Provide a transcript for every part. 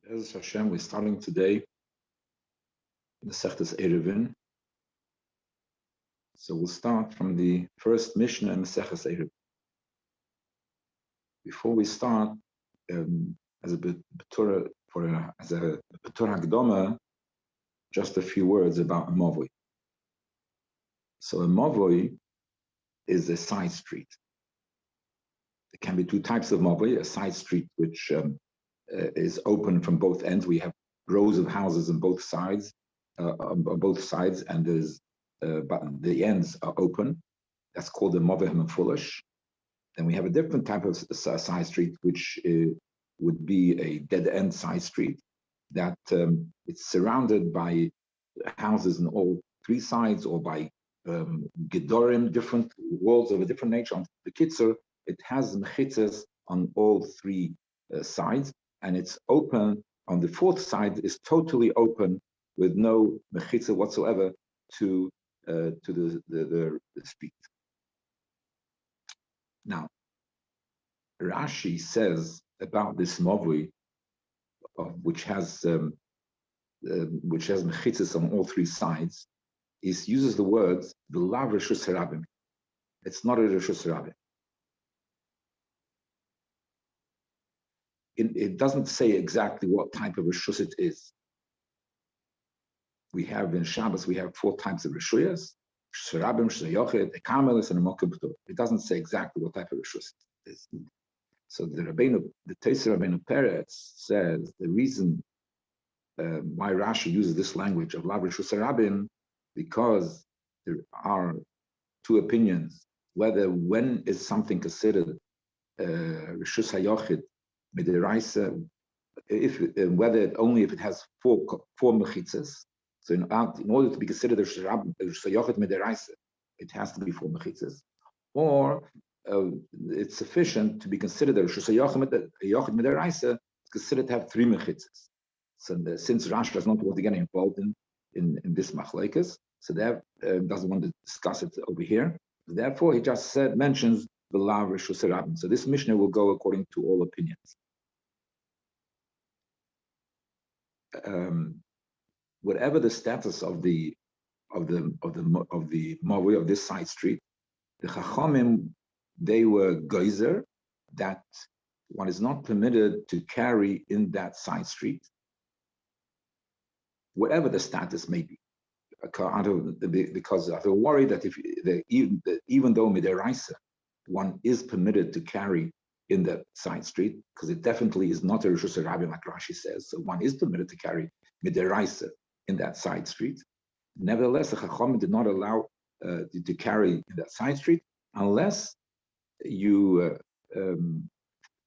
As Hashem, we're starting today Masechta Eruvin. So we'll start from the first Mishnah in Masechta Eruvin. Before we start, as a Betur Hakdama, just a few words about a Mavoi. So a Mavoi is a side street. There can be two types of Mavoi: a side street which is open from both ends. We have rows of houses on both sides, and there's but the ends are open. That's called a Mavoi Hamefulish. Then we have a different type of side street, which would be a dead-end side street that it's surrounded by houses on all three sides, or by gedorim, different walls of a different nature. On the Kitzur, it has mechitzas on all three sides, and it's open on the fourth side, is totally open with no mechitza whatsoever to the street. Now, Rashi says about this mavui, which has mechitzas on all three sides, he uses the words "v'lav reshus harabim." It's not a reshus harabim. It doesn't say exactly what type of reshus it is. We have in Shabbos, we have four types of reshuyas: Sharabim, Shayochid, a Kamelis, and a Mokim P'tur. It doesn't say exactly what type of reshus it is. So the Teisei Rabbeinu Peretz says the reason why Rashi uses this language of Lav Reshus Harabim, because there are two opinions when is something considered Reshus Hayochid Midiraisa, whether only if it has four mechitzas. So in order to be considered a Shayochid Midiraisa, it has to be four mechitzas, or it's sufficient to be considered a Shayochid Midiraisa. It's considered to have three mechitzas. So since Rashi does not want to get involved in this machlekes, so that doesn't want to discuss it over here. Therefore, he just mentions the Lav Reshus Harabim. So this Mishnah will go according to all opinions. Whatever the status of the mavui of this side street, the Chachamim, they were geyser that one is not permitted to carry in that side street, whatever the status may be, because they're worried that even though midiraisa one is permitted to carry in that side street, because it definitely is not a reshus harabim like Rashi says, so one is permitted to carry midiraisa in that side street. Nevertheless, the Chachamim did not allow to carry in that side street unless you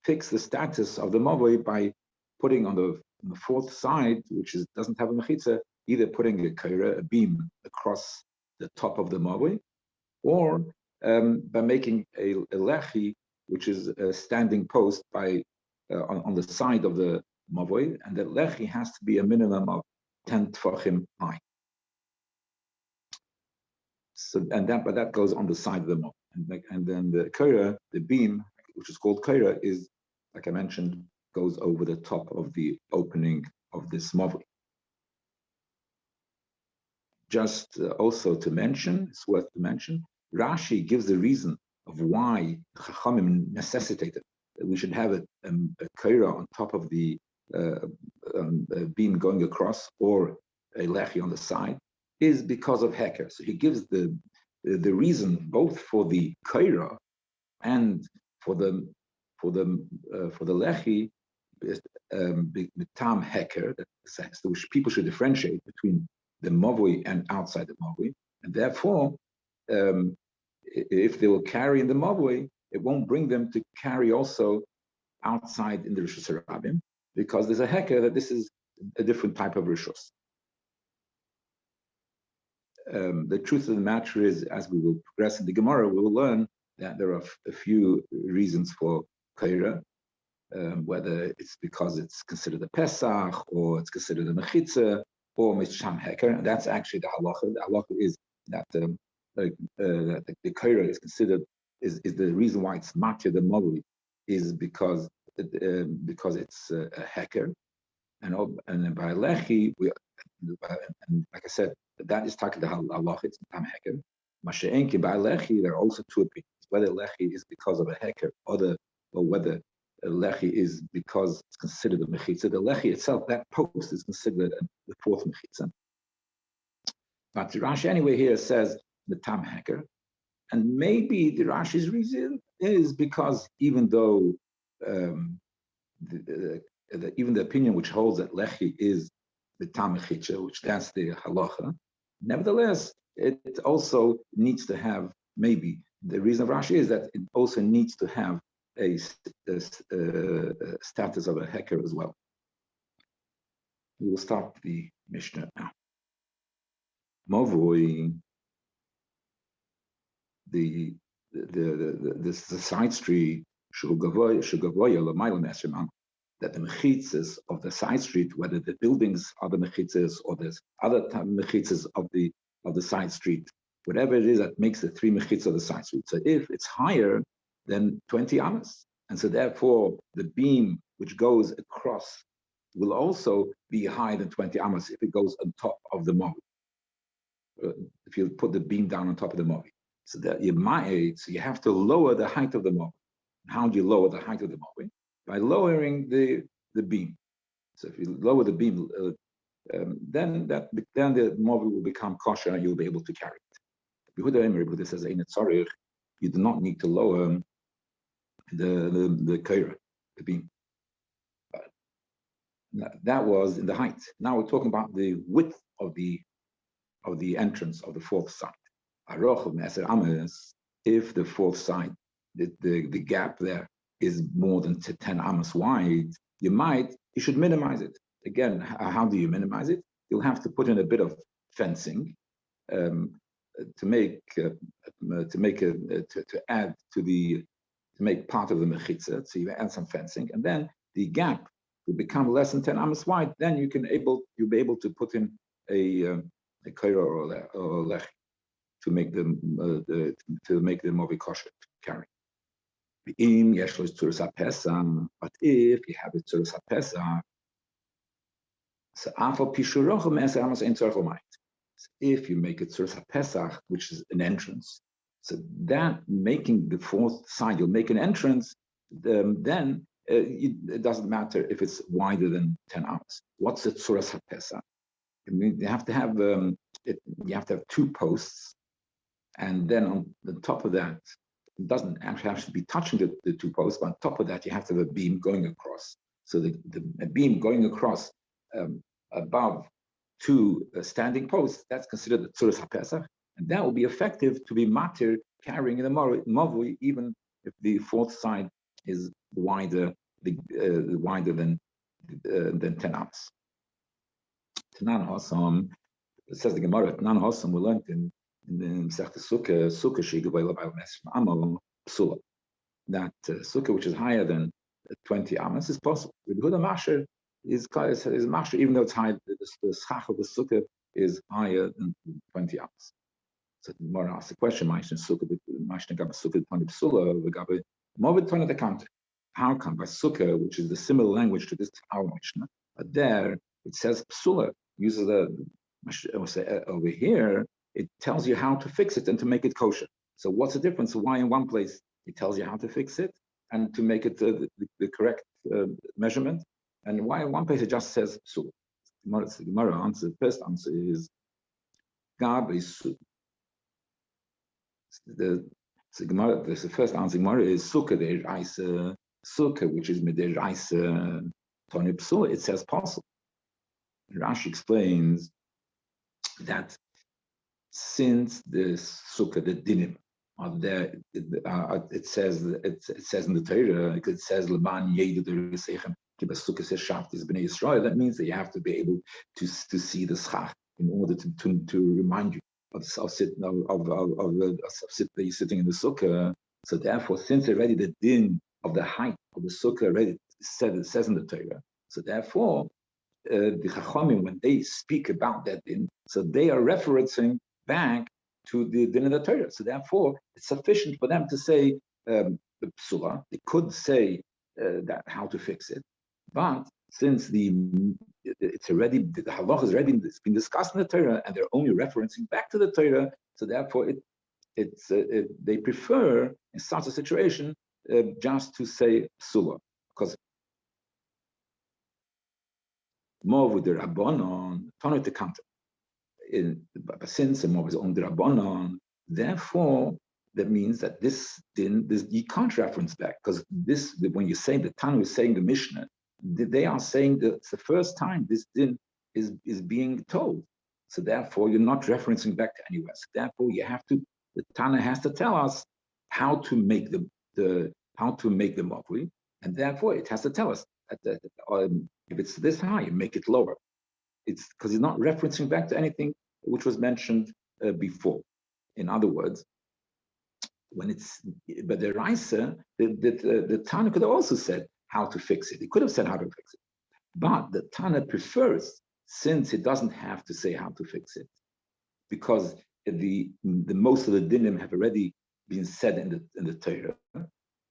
fix the status of the mavoi by putting on the fourth side, which doesn't have a mechitza, either putting a beam across the top of the mavoi, or by making a lechi, which is a standing post on the side of the mavoi, and the lechi has to be a minimum of 10 tfachim high. So, but that goes on the side of the mavoi, and then the beam, which is called kaira, is, like I mentioned, goes over the top of the opening of this mavoi. Just also to mention, it's worth to mention, Rashi gives the reason of why Chachamim necessitated that we should have a kaira on top of the beam going across, or a lechi on the side, is because of heker. So he gives the reason both for the kaira and for the lechi, tam heker, that sense that people should differentiate between the mavoi and outside the mavoi, and therefore, if they will carry in the mavoi, it won't bring them to carry also outside in the reshus harabim, because there's a heker that this is a different type of reshus. The truth of the matter is, as we will progress in the Gemara, we will learn that there are a few reasons for kaira, whether it's because it's considered a Pesach, or it's considered a mechitza, or misham heker. And that's actually the halacha. The halacha is that the kaira is considered, is the reason why it's matya the mavui, is because it's a heker. and by lechi, and like I said, that is talking about halacha. It's tam heker. Masha'enki by lechi, there are also two opinions whether lechi is because of a heker, or whether lechi is because it's considered a mechitza. The lechi itself, that post, is considered the fourth mechitza. But the Rashi anyway here says the tam heker, and maybe the Rashi's reason is because even though even the opinion which holds that lechi is the tam mechitza, which that's the halacha, nevertheless it also needs to have, maybe the reason of Rashi is that it also needs to have a status of a heker as well. We will start the Mishnah now. Movoi, the side street that the mechitzas of the side street, whether the buildings are the mechitzas or there's other mechitzas of the side street, whatever it is that makes the three mechitzas of the side street. So if it's higher than 20 amas, and so therefore the beam which goes across will also be higher than 20 amas if it goes on top of the movi. If you put the beam down on top of the movi, so that you have to lower the height of the movi. How do you lower the height of the movi? By lowering the beam. So if you lower the beam, then the movi will become kosher and you'll be able to carry it. Yehuda says you do not need to lower the kaira, the beam. That was in the height. Now we're talking about the width of the entrance of the fourth side. If the fourth side, the gap there is more than 10 amas wide, you should minimize it. Again, how do you minimize it? You'll have to put in a bit of fencing to make part of the mechitza. So you add some fencing, and then the gap will become less than 10 amas wide. Then you'll be able to put in a kaira or lech to make the movi kosher to carry. But if you have a tzuras hapesach, so if you make a tzuras hapesach, which is an entrance, so that making the fourth side, you'll make an entrance, then it doesn't matter if it's wider than 10 amas. What's the tzuras hapesach? I mean, you have to have two posts, and then on the top of that, it doesn't actually have to be touching the two posts, but on top of that, you have to have a beam going across. So the beam going across above two standing posts, that's considered the tzuras hapesach, and that will be effective to be matir carrying the mavui, even if the fourth side is wider than 10 amas. Tanan Hasam, it says the Gemara, Tanan Hasam, we learned in the Masechta Sukkah Shigavayla by Amal Psula, that Sukkah which is higher than 20 amas is possible. The Yehuda Masher is Masher, even though it's high, the schach of the Sukkah is higher than 20 amas. So the Gemara asks the question, Ma'ashin Sukkah, Ma'ashin Gaba Sukkah, Tani Psula, Gaba Movid Tani the Kant. How come by Sukkah, which is the similar language to this our Mishnah, but there it says Psula, uses over here, it tells you how to fix it and to make it kosher. So what's the difference? Why in one place it tells you how to fix it and to make it the correct measurement, and why in one place it just says Psula? The Gemara answer, the first answer is Gab is the first answer Gemara is Sukkah der Reise, Sukkah, which is Meder Reise Tony Psula, it says possible. Rashi explains that since the Sukkah, the dinim are there, it says in the Torah, it says Leman Yeidu Sechem Kiba Sukkah says Shaft is Bnei Yisrael. That means that you have to be able to see the schach in order to remind you of that you're sitting in the Sukkah. So therefore, since already the din of the height of the Sukkah already it says in the Torah, so therefore the Chachamim, when they speak about that din, so they are referencing back to the din of the Torah. So therefore, it's sufficient for them to say the psula. They could say that how to fix it, but since it's already, the halach has already been discussed in the Torah, and they're only referencing back to the Torah, so therefore they prefer in such a situation just to say psula, because more with the rabbanon, tonot the counter. Since the more is on the rabbanon, therefore that means that this you can't reference back, because this, when you say the Tanu is saying the Mishnah, they are saying that it's the first time this din is being told. So therefore, you're not referencing back to anywhere. So therefore, the Tana has to tell us how to make the mavui, and therefore it has to tell us that if it's this high, you make it lower. It's because it's not referencing back to anything which was mentioned before. In other words, when it's, but the Raisa, the Tana could have also said how to fix it. He could have said how to fix it. But the Tana prefers, since it doesn't have to say how to fix it, because the most of the dinim have already been said in the Torah.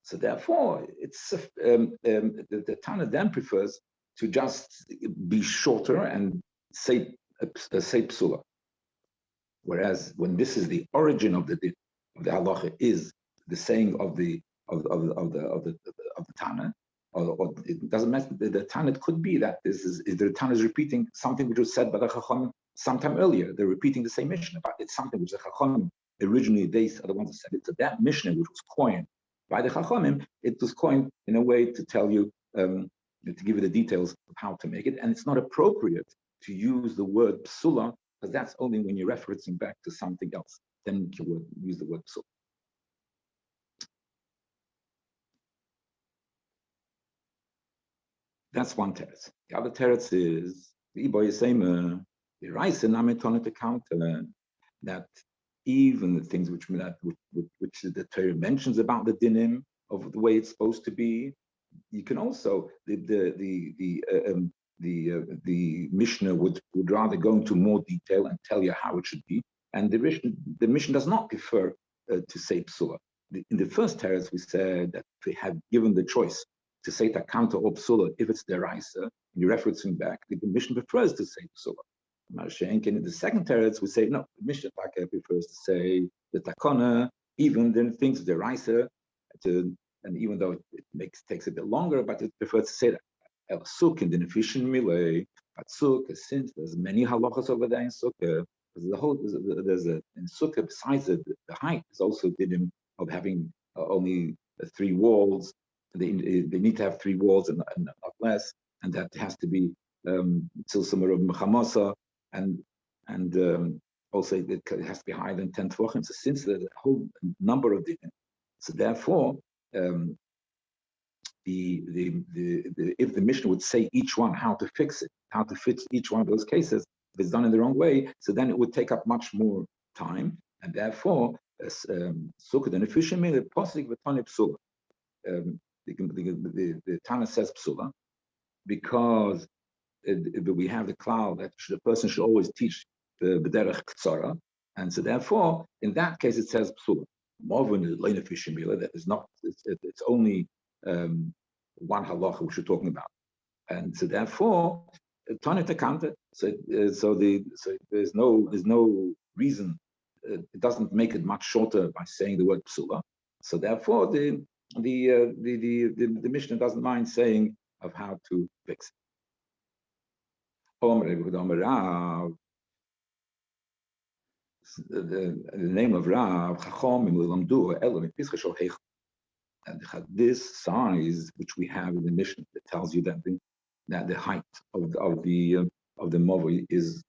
So therefore, it's the Tana then prefers to just be shorter and say psula. Whereas when this is the origin of the halacha, is the saying of the Tana, or it doesn't matter. The Tana, it could be that the Tana is repeating something which was said by the Chachamim sometime earlier. They're repeating the same Mishnah, but it's something which the Chachamim originally, they are the ones who said it. So that Mishnah, which was coined by the Chachamim, it was coined in a way to tell you, to give you the details of how to make it, and it's not appropriate to use the word psula, because that's only when you're referencing back to something else. Then you would use the word psula. That's one teretz. The other teretz is the Raisa Nameton to counter that even the things which the Torah mentions about the dinim of the way it's supposed to be, you can also the Mishnah would rather go into more detail and tell you how it should be, and the Mishnah does not prefer to say psula. In the first teretz, we said that we have given the choice to say takanta or psula if it's deraisa, and you're referencing back. The Mishnah prefers to say psula. In the second teretz, we say no. The Mishnah prefers to say the takana, even then things deraisa, and even though it takes a bit longer, but it prefers to say that. El suk in the efficient milay, but suk, since there's many halachas over there in sukkah, there's a in sukkah besides the height is also dinim of having only 3 walls. They need to have 3 walls and not less, and that has to be tzilsumar of mechamasa, and also it has to be higher than 10 tvachim. So since the whole number of dinim, so therefore if the Mishnah would say each one how to fix it, how to fix each one of those cases, if it's done in the wrong way, so then it would take up much more time, and therefore sukkah and efficient meal posik v'tani psula. The Tana says psula because we have the cloud that the person should always teach the b'derech ktsara, and so therefore in that case it says psula. Marvin is lein efficient meal, that is not. It's only one halacha which we're talking about, and so therefore Tana Takanta. So there's no reason. It doesn't make it much shorter by saying the word psula. So therefore the Mishnah doesn't mind saying of how to fix it. The name of Rav Chacham Lamdu Elam Pischa. And this size which we have in the Mishnah that tells you that the height of the mavui is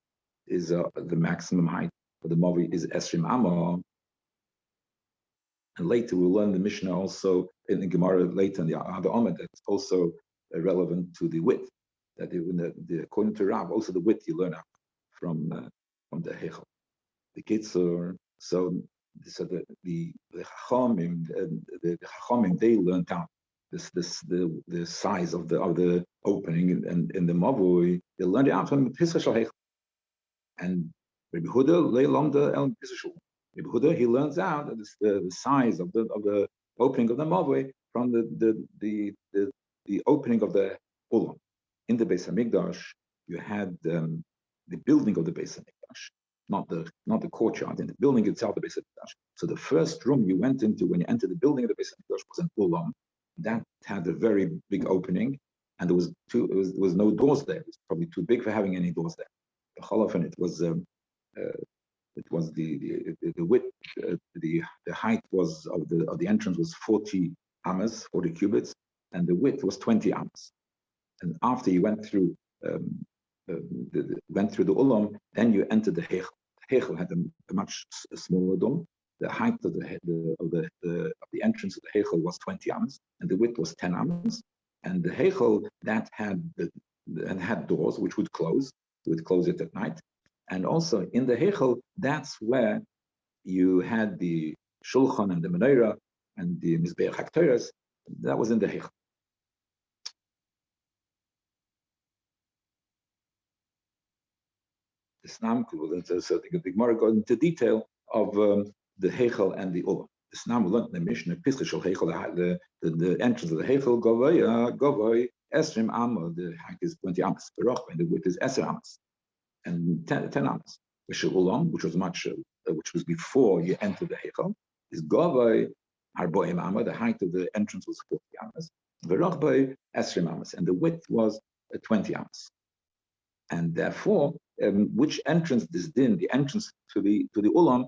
the maximum height of the mavui is esrim amah. And later we'll learn the Mishnah also in the Gemara later in the Adar I that's also relevant to the width. That according to Rav, also the width you learn out from the Hechel. The Kitzur. So the Chachamim, the Chachamim, they learned out the size of the opening and in the Mavui. They learned it out from Pischa Shal Hechel. And Rabbi Huda le'lamda el Pischa Shal. Rabbi Huda, he learns out that the size of the opening of the Mavui from the opening of the Ulam in the Beis Hamikdash, you had the building of the Beis Hamikdash, not the courtyard, in the building itself, the Beis Hamikdash. So the first room you went into when you entered the building of the Beis Hamikdash was an ulam. That had a very big opening, and there was no doors there. It was probably too big for having any doors there. The Cholofan, it was the width, the height was of the entrance was 40 amas, 40 cubits, and the width was 20 amas. And after you went through the ulam, then you entered the heichel. The heichel had a much smaller dome. The height of the entrance of the heichel was 20 amas, and the width was 10 amas. And the heichel that had doors which would close. You would close it at night. And also in the heichel, that's where you had the shulchan and the menorah and the mizbeach haktoras. That was in the heichel. So the Gemara goes into detail of the heichel and the ulam. The Snam we learned in the Mishnah, heichel, the entrance of the heichel, govay esrim amma, the height is 20 amas, and the width is 10 amas, and 10 amas. The ulam, which was before you entered the heichel, is govay arboim amma. The height of the entrance was 40 amas, v'rochbay esrim amas, and the width was 20 amas. And therefore, which entrance this din, the entrance to the ulam,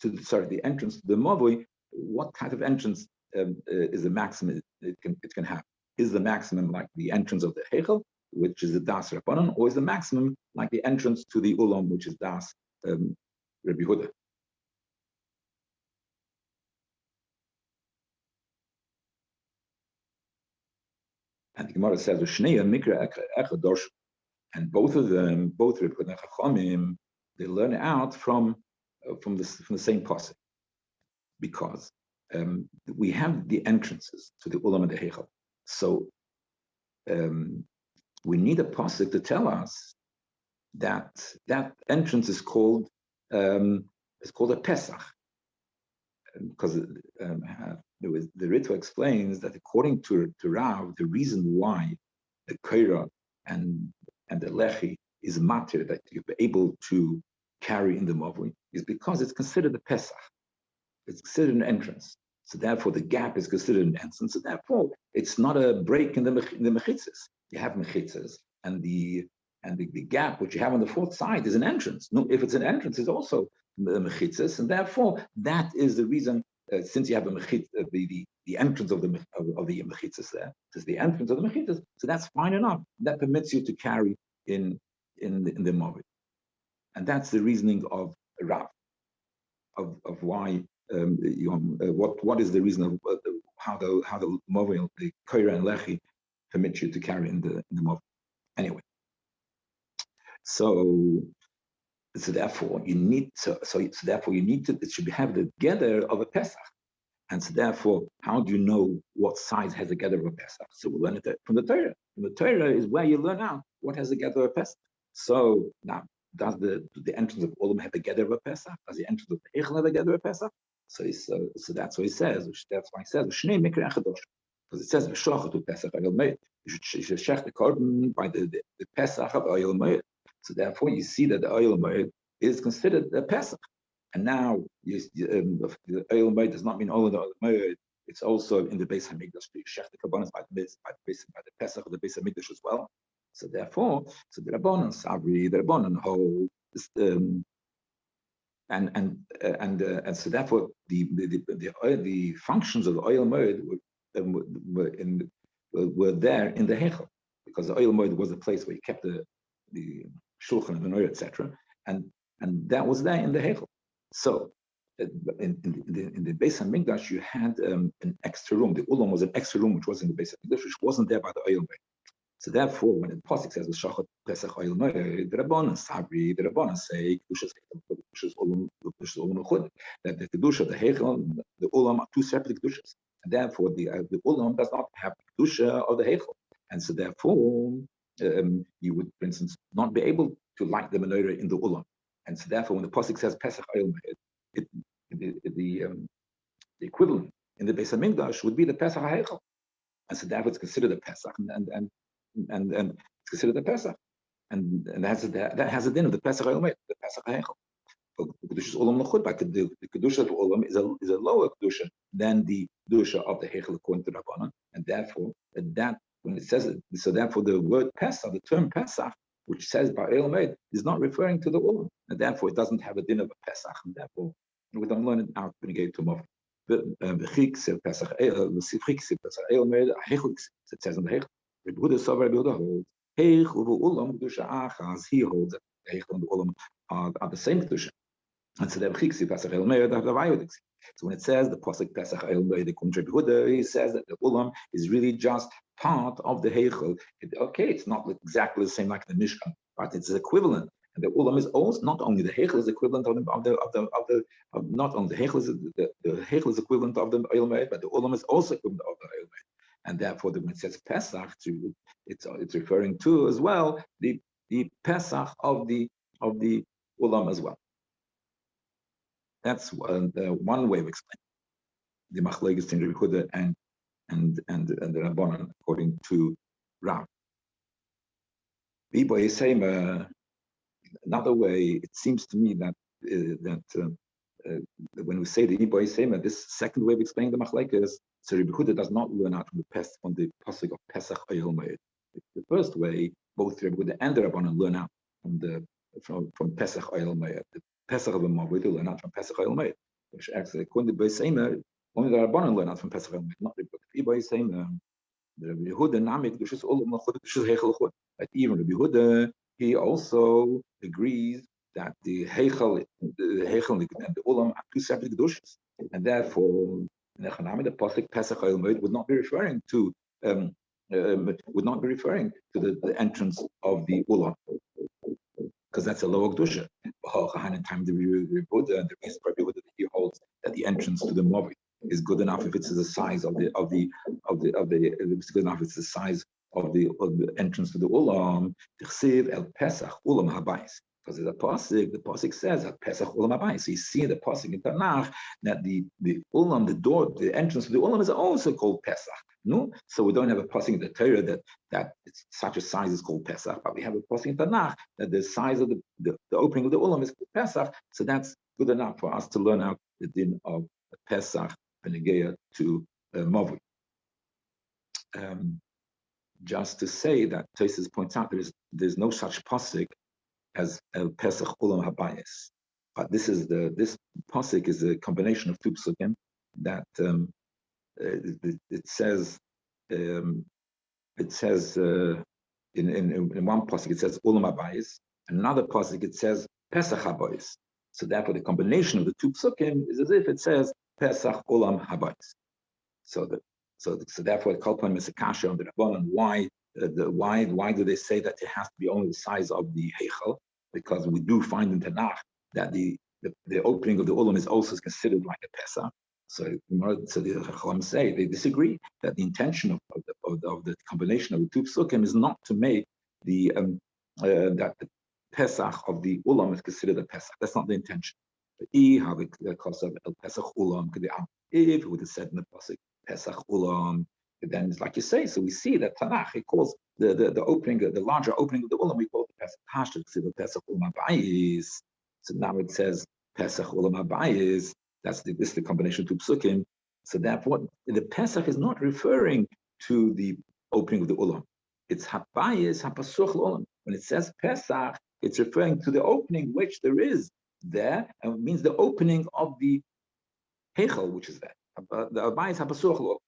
the entrance to the mavoi, what kind of entrance is the maximum it can have? Is the maximum like the entrance of the heichel, which is the das rabbanon, or is the maximum like the entrance to the ulam, which is das Rabbi Huda? And the Gemara says, "Shnei mikra echad dorshu." And both of them, both Rabbi and Chachamim, they learn out from the same pasuk, because we have the entrances to the ulam and the heichel. So we need a pasuk to tell us that entrance is called a Pesach, because the Ritva explains that according to Rav, the reason why the Korah and the lechi is matter that you're able to carry in the mavui is because it's considered a Pesach. It's considered an entrance. So therefore, the gap is considered an entrance. So therefore, it's not a break in the mechitzas. You have mechitzas, and the gap which you have on the fourth side is an entrance. No, if it's an entrance, it's also mechitzas, and therefore that is the reason. Since you have the entrance of the mechitzas there, it's the entrance of the mechitzas, so that's fine enough. That permits you to carry in the mavui, and that's the reasoning of Rav of why what is the reason of how the mavui, the koira and lechi, permit you to carry in the mavui. Anyway, so therefore you need to it should have the gather of a Pesach. And so therefore, how do you know what size has a gather of a Pesach? So we learn it from the Torah. From the Torah is where you learn out what has a gather of a Pesach. So now, does the entrance of Olam have a gather of a Pesach? Does the entrance of the Eichel have a gather of a Pesach? So that's what he says. That's why he says Shnei Mikra Echadosh, because it says V'shlocha to Pesach Oyel Meir. You should shech the korban by the Pesach of Oyel Meir. So therefore, you see that the Oyel Meir is considered a Pesach. And now, the Oyel Meir does not mean only the Oyel Meir. It's also in the Beis Hamikdash. You shech the korbanos by the Pesach of the Beis Hamikdash as well. So therefore, the Rabbanon Sabri, the Rabbanon hold, and so therefore the functions of the Oyel Meir were there in the Heichel, because the Oyel Meir was a place where you kept the shulchan and the menorah, etc., and that was there in the Heichel. So in the Beis Hamikdash you had an extra room. The ulam was an extra room which was in the Beis Hamikdash, which wasn't there by the Oyel Meir. So therefore, when the pasuk says "V'shachat Pesach Oyel Meir," the Rabbanan Sabri, the Rabbanan say Kedushas Ulam Chud, that the Kedusha, the Heichel, the Ulam are two separate Kedushas, and therefore the Ulam does not have the Kedusha of the Heichel, and so therefore you would, for instance, not be able to light the menorah in the Ulam, and so therefore when the pasuk says Pesach Oyel Meir, the equivalent in the Beis Hamikdash would be the Pesach Heichel. And so therefore it's considered a Pesach, and it's considered a Pesach, and that has a din of the Pesach Olam, the Pesach Heichel. Kedushas Olam Lachut, but the Kedusha of Olam is a lower Kedusha than the Kedusha of the Heichel according to Rabbanan, and therefore that when it says it, so therefore the word Pesach, the term Pesach, which says by Olam, is not referring to the Olam, and therefore it doesn't have a din of a Pesach, and therefore we don't learn it out when you get to Mov. It says in the Heichel. Rabbi holds Heichel Olam Kedusha Achaz. He holds that Heichel and the Olam are the same Kedusha. And so when it says the pasuk Pesach El Meir, he says that the Ulam is really just part of the Heichel. Okay, it's not exactly the same like the Mishkan, but it's equivalent. And the Ulam is also not only the Heichel is equivalent of not only the Heichel is the Heichel is equivalent of the El Meir, but the Ulam is also equivalent of the El Meir. And therefore, when it says Pesach, it's referring to as well the Pesach of the Ulam as well. That's one way of explaining the machlokes in Rabbi Yehuda and the Rabbanan according to Rav. Another way, it seems to me that when we say the Iboy Sema, this second way of explaining the machlokes, so Rabbi Yehuda does not learn out from the pasuk of Pesach Oyel Moed. The first way, both Rabbi Yehuda and the Rabbanan learn out from Pesach Oyel Moed. Pesach of the Moed, they learn out from Pesach Oyel Moed. Which actually, according to Iboy Sema, only the Rabbanan learn out from Pesach Oyel Moed, not Rabbi Yehuda. Iboy Sema, the Rabbi Yehuda Namik Dushus Olam Lachut Dushus Heichel Lachut. But even Rabbi Yehuda, he also agrees that the Heichel and the Olam are two separate kedushas, and therefore the pasuk Pesach Oyel Moed would not be referring to the entrance of the Olam, because that's a lower kedusha. The reason that he holds that the entrance to the Moed is good enough if it's the size of the it's good enough if it's the size of the entrance to the Olam. T'chsiv el Pesach Olam Habayis. Because the pasuk says that Pesach Olam Habayis. So you see in the pasuk in Tanakh that the Olam, the door, the entrance to the Olam is also called Pesach. No, so we don't have a pasuk in the Torah that it's such a size is called Pesach, but we have a pasuk in Tanakh that the size of the opening of the Olam is called Pesach. So that's good enough for us to learn out the din of Pesach Benegeya to Mavui. Just to say that Tosfos points out there's no such pasuk as El Pesach Olam Habayis, but this pasuk is a combination of two psukim that it says in one pasuk it says Olam Habayis, another pasuk it says Pesach Habayis. So therefore the combination of the two psukim is as if it says Pesach Olam Habayis. So therefore the Kalpan is a kasha on the Rabbanan. Why do they say that it has to be only the size of the Heichel? Because we do find in Tanakh that the opening of the Olam is also considered like a Pesach. So the Chacham say they disagree that the intention of the combination of the two psukim is not to make that the Pesach of the Olam is considered a Pesach. That's not the intention. If it would have said in the pasuk Pesach Ulam, then it's like you say. So we see that Tanakh it calls the opening, the larger opening of the Ulam, we call it Pesach Hashtag, the Pesach Ulam Habayis. So now it says Pesach Ulam Habayis. This is the combination of two psukim. So therefore, the Pesach is not referring to the opening of the Ulam. It's Habayis Hapasuch Ulam. When it says Pesach, it's referring to the opening which there is there, and it means the opening of the Heichel, which is there. The Habayis Hapasuch Ulam.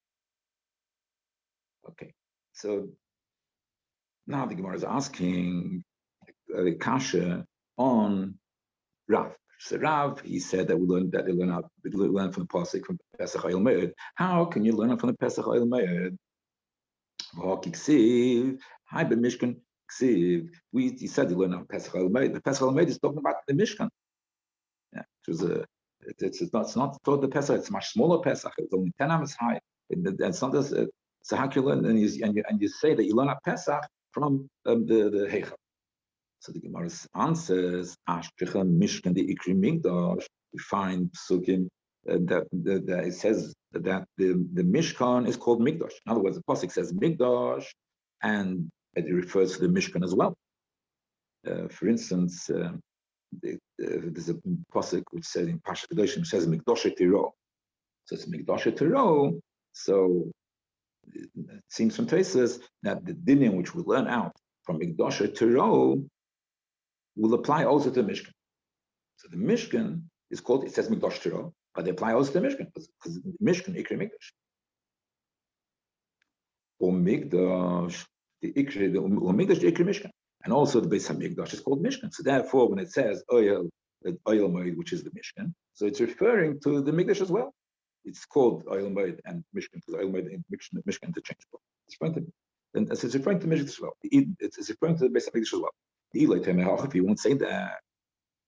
Okay, so now the Gemara is asking kasha on Rav. So Rav, he said that they learn from the pasuk from Pesach Oyel Moed. How can you learn from the Pesach Oyel Moed? Hi, Mishkan. He said you learn from Pesach Oyel Moed. The Pesach Oyel Moed is talking about the Mishkan. Yeah, it's not toward the Pesach. It's a much smaller Pesach. It's only 10 amas high. It's not this. So how can you learn? And you say that you learn at Pesach from the Heichel. So the Gemara answers, Ashtrichem Mishkan the Ikri Migdash. We find psukim that it says that the Mishkan is called Migdash. In other words, the pasuk says Migdash, and it refers to the Mishkan as well. For instance, there's a pasuk which says in Pasha Kedoshim, says Mikdoshe Tiro. So it's Mikdoshe Tiro. So it seems from traces that the dinim which we learn out from Mikdoshe Tiro will apply also to the Mishkan. So the Mishkan is called, it says Mikdosh Tiro, but they apply also to the Mishkan, because Mishkan, Ikri Mikdash. Or Mikdash, the Ikri, or Mikdash, the Ikri Mishkan. And also the Beis HaMikdash is called Mishkan. So therefore, when it says Oyel Moed, which is the Mishkan, so it's referring to the Mikdash as well. It's called Oyel Moed and Mishkan, because Oyel Moed and Mishkan interchangeable. It's referring to, and it's referring to Mishkan as well. It's referring to the Beis HaMikdash as well. If you won't say that,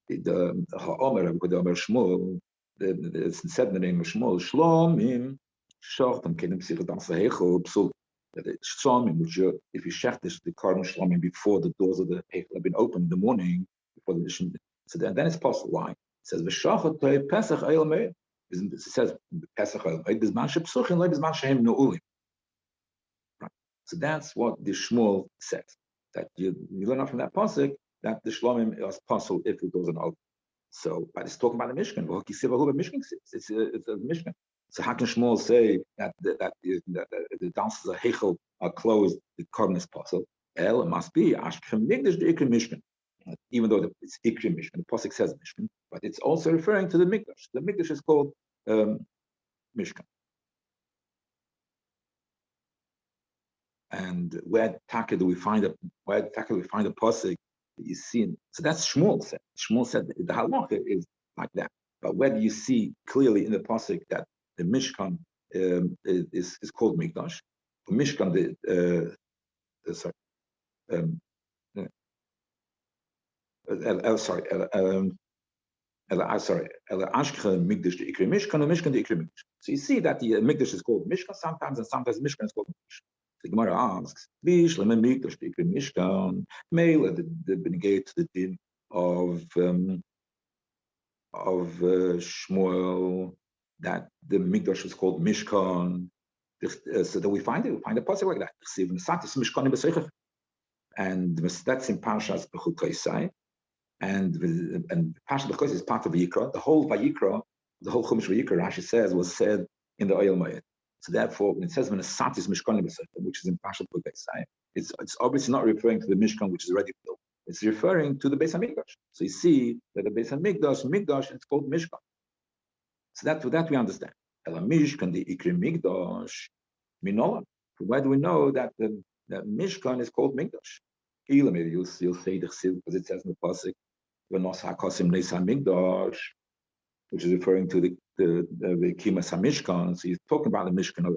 the Ha'omer, the Omer Shmuel, it's said in the name of Shmuel, Shlomim, Shochtam, Kedim Psichodan Sahecho, Psul. That it's Shlomim, which if you shech this, the Karm Shlomim before the doors of the Hechel have been opened in the morning, before the mission. So then it's possible. Why? It says, V'shachat Pesach Eil Meir. It says, Pesach Eil Meir, Bizman Shepsuchin, Lo Bizman Shehem Nu'ulim. Right. So that's what the Shmuel says. That you learn out from that pasuk that the Shlomim is possible if the doors are open. So, but it's talking about the Mishkan. It's a Mishkan. So how can Shmuel say that the dances of Hechel are closed, the carbon is possible? It must be Ashkem Mikdash the Ikri Mishkan. Even though it's Ikri Mishkan, the pasuk says Mishkan, but it's also referring to the Mikdash. The Mikdash is called Mishkan. And where Taka do we find a pasuk? You see, so that's Shmuel said. Shmuel said the halacha is like that. But where do you see clearly in the pasuk that the Mishkan is called Mikdash? Mishkan, Mishkan the Ikri Mikdash. So you see that the Mikdash is called Mishkan sometimes, and sometimes Mishkan is called Mikdash. The Gemara asks, Mishkan, Mele the negate to the din of Shmuel that the Mikdash was called Mishkan. So that we find a pasuk like that. And that's in Parshas Bechukosai. And Parshas Bechukosai is part of Vayikra. The whole Vayikra, the whole Chumash Vayikra, Rashi says, was said in the Oyel Moed. So therefore, when it says when a sat is Mishkan, which is in Parshas Bechukosai, it's obviously not referring to the Mishkan which is already built. It's referring to the Beis HaMikdash. So you see that the Beis HaMikdash, it's called Mishkan. So that we understand. Ela Mishkan the Ikri Mikdash Minola. Why do we know that the Mishkan is called Mikdash? You'll say the Chsiv because it says in the pasuk V'nos HaKosim Neis HaMikdash, which is referring to the Kimas HaMishkan. So he's talking about the Mishkan.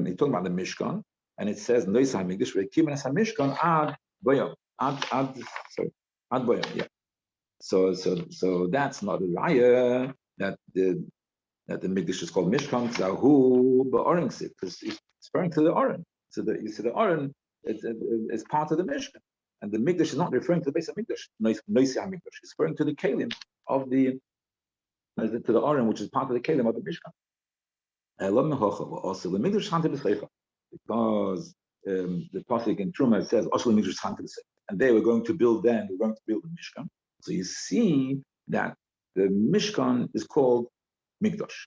He's talking about the Mishkan, and it says Neis HaMikdash Kimas HaMishkan Ad Boyam. Ad Boyam. Yeah. So that's not a raya that the Mikdash is called Mishkan. Zahu ba'oring sit, because it's referring to the Oren. So you see the Oren is part of the Mishkan, and the Mikdash is not referring to the Beis HaMikdash. Noisi HaMikdash is referring to the Kelim of the to the Oren, which is part of the Kelim of the Mishkan. Also, the Mikdash Chanti B'Seicha, because the pasuk in Truma says also the Mikdash Chanti B'Seicha, and they were going to build the Mishkan. So you see that the Mishkan is called Mikdash.